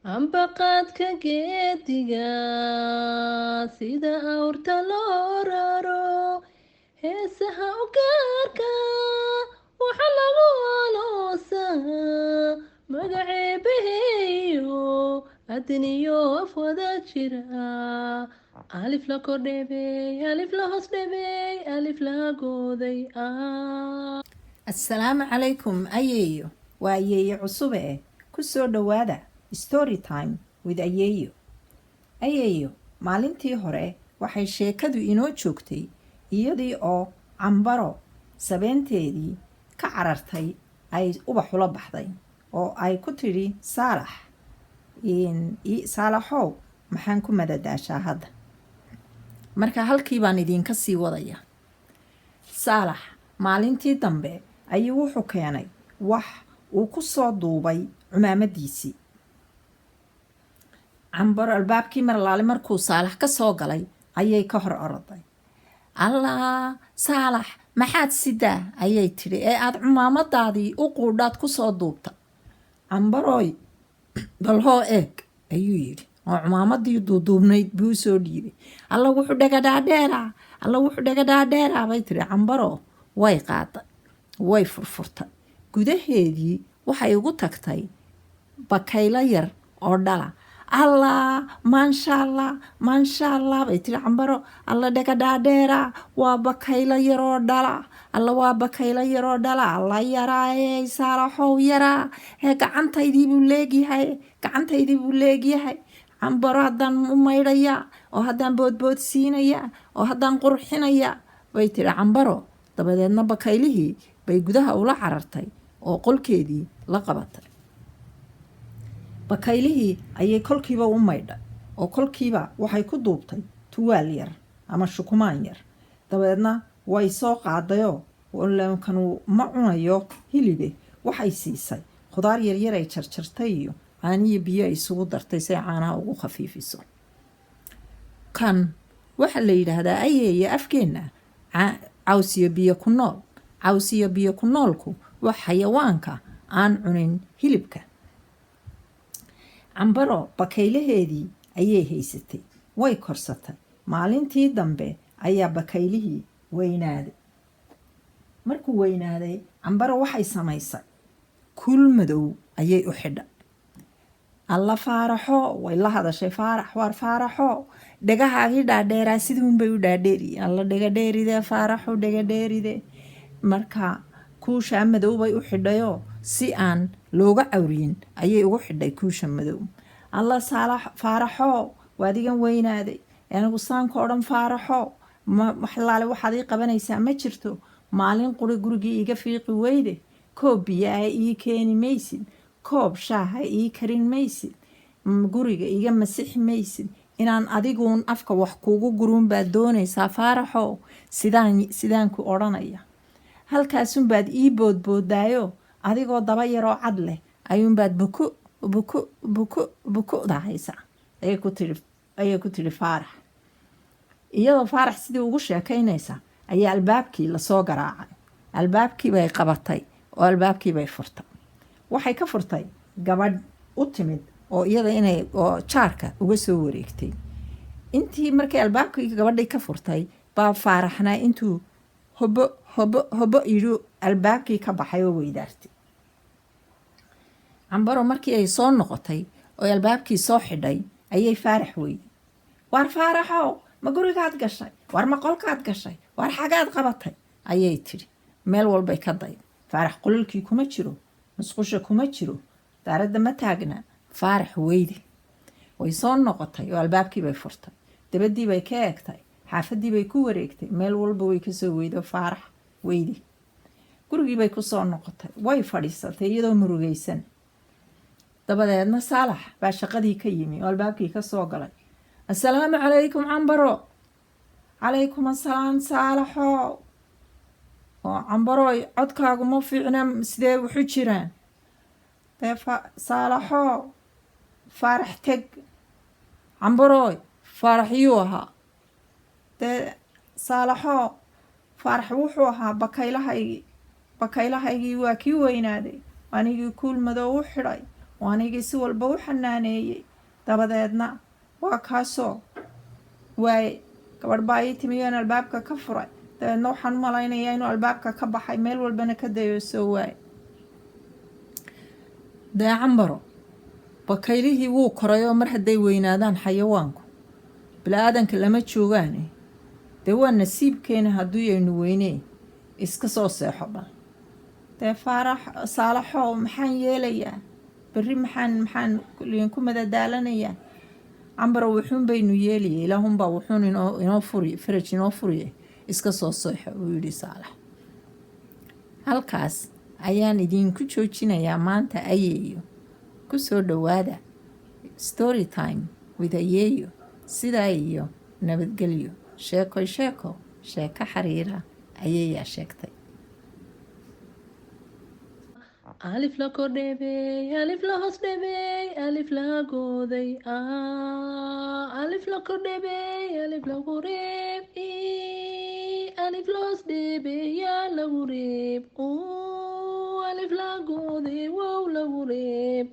Ambaqaadka geediga sida awrta loo raro, heesaha u gaarka waxa lagu aloosaa magaceebaheeyo adniyo af wada jira. Alif la kordhebey, alif la hoos dhebey, alif la gooday assalaamu calaykum ayeeyo waa ayeeyo cusube ku soo dhowaada story time with ayeeyo. ayeeyo maalintii hore waxay sheekadu inoo joogtay iyadii oo cambaro sabeenteedii ka carartay ay ubaxula baxday oo ay ku tidhi saalaxow maxaan ku madadaashaa hadda. marka halkii baan idinka sii wadaya. saalax maalintii dambe ayuu wuxuu keenay wax uu ku soo duubay cumaamadiisii. cambaro albaabkii marlaale markuu saalax ka soo galay ayay ka hor oroday. allah saalax maxaad sidaa ayay tidhi ee aada cumaamadaadii u quudhaad ku soo duubta. cambarooy balhoo eeg ayuu yidhi oo cumaamadii duuduubnayd buu soo dhiibay. alla wuxuu dhagadhaadheeraa bay tidhi. cambaro way qaaday, way furfurtay. gudaheedii waxay ugu tagtay bakaylo yar oo dhala. allah maanshaallah bay tiri cambaro. alla dhagadhaadheeraa waa bakaylo yaroo dhala. alla waa bakaylo yaroo dhala. alla yaraaye saalaxow yaraa hee gacantaydii buu leegyahay. cambaro haddaan u maydhayaa oo haddaan boodboodsiinayaa oo haddaan qurxinayaa bay tiri cambaro. dabadeedna bakaylihii bay gudaha ula carartay oo qolkeedii la qabatay. bakaylihii ayay kolkiiba u maydhay oo kolkiiba waxay ku duubtay tuwaal yar ama shukumaan yar. dabadeedna way soo qaadayoo kanuu ma cunayo hilibe waxay siisay khudaar yaryar ay jarjartay iyo caaniyo biyo ay isugu dartay si ay caanaha ugu khafiifiso. kan waxaa la yidhaahdaa ayeeya afkeenna cawsiyo biyo ku nool. cawsiyo biyo ku noolku waa xayawaanka aan cunin hilibka. cambaro bakaylaheedii ayay haysatay, way korsatay. maalintii dambe ayaa bakaylihii weynaaday. markuu weynaaday cambaro waxay samaysay kuul madow ayay u xidhay. alla faaraxo way la hadashay. faarax waar faaraxo dhagahaagii dhaadheeraa siduunbay u dhaadheeriye. alla dhagadheeride faaraxo dhagadheeride. marka kuushaa madow bay u xidhayoo si aan looga cawriyin ayay ugu xidhay kuusha madow. alla faaraxo waadigan weynaaday anigu saanka o dhan faaraxo waxlaale waxaad ii qabanaysaa ma jirto. maalin quri gurigii iga fiiqi weyde. koob biyaha ii keeni maysid, koob shaaha ii karin maysid, guriga iga masixi maysid. inaan adiguun afka wax kuugu guruun baad doonaysaa faaraxo. sidaan ku odhanaya halkaasunbaad ii boodboodaayo adigoo daba yaroo cad leh ayuunbaad buku dahaysaa ayay ku tidhi faarax. iyadoo faarax sidii ugu sheekaynaysa ayaa albaabkii lasoo garaacay. albaabkii bay qabatay oo albaabkii bay furtay. waxay ka furtay gabadh u timid oo iyada oo jaarka uga soo wareegtay. intii markay albaabkii gabadhay ka furtay baa faaraxnaa intuu hobo yidhi albaabkii ka baxay oo weydaartay. cambaro markii ay soo noqotay oo albaabkii soo xidhay ayay faarax weyday. waar faaraxow ma gurigaad gashay? waar ma qolkaad gashay? waar xagaad qabatay ayay tidhi. meel walbay ka day. faarax qololkii kuma jiro, musqusha kuma jiro, daaradda ma taagna. faarax weyde. way soo noqotay oo albaabkii bay furtay. dabadii bay ka eegtay, xaafadii bay ku wareegtay. meel walba way kasoo weydo faarax weyde. gurigii bay kusoo noqotay, way fadhiisatay iyadoo murugaysan. dabadeedna saalax baa shaqadii ka yimi oo albaabkii ka soo galay. assalaamu calaykum cambaro. calaykum assalaam saalaxo. oo cambarooy codkaagu ma fiicna, sidee wuxu jiraan? dee saalaxo faarax teg. cambarooy faarax yuu ahaa? dee saalaxo faarax wuxuu ahaa bakaylahaygii waa kii weynaaday. anigii kuul madow u xidhay oo anigii si walba u xanaaneeyey dabadeedna waa kaasoo waaye gabadh baa ii timiyoon albaabka ka furay dabeedna waxaan u malaynayaa inuu albaabka ka baxay meel walbana ka dayo soo waaye dee cambaro bakaylihii wuu koray oo mar hadday weynaadaan xayawaanku bili-aadanka lama joogaane dee waa nasiibkeena hadduu yaynu weynee iska soo seexo bal dee saalaxo maxaan yeelayaa berri maxaan ku madadaalanayaa cambaro wuxuun baynu yeelaya ilaahunbaa wuxuun inoo furi faraj inoo furiye iska soo seexo uu yidhi saalax halkaas ayaan idinku joojinayaa maanta ayeeyo ku soo dhowaada story time with ayeeyo sidaa iyo nabadgelyo sheeko xariira ayeeyaa sheegtay alif la kordheebey alif la hoos dheebey alif la gooday alif la kordheebey alif lagu reeb alif la hoos dheebey yaa lagu reeb alif la gooday wow lagu reeb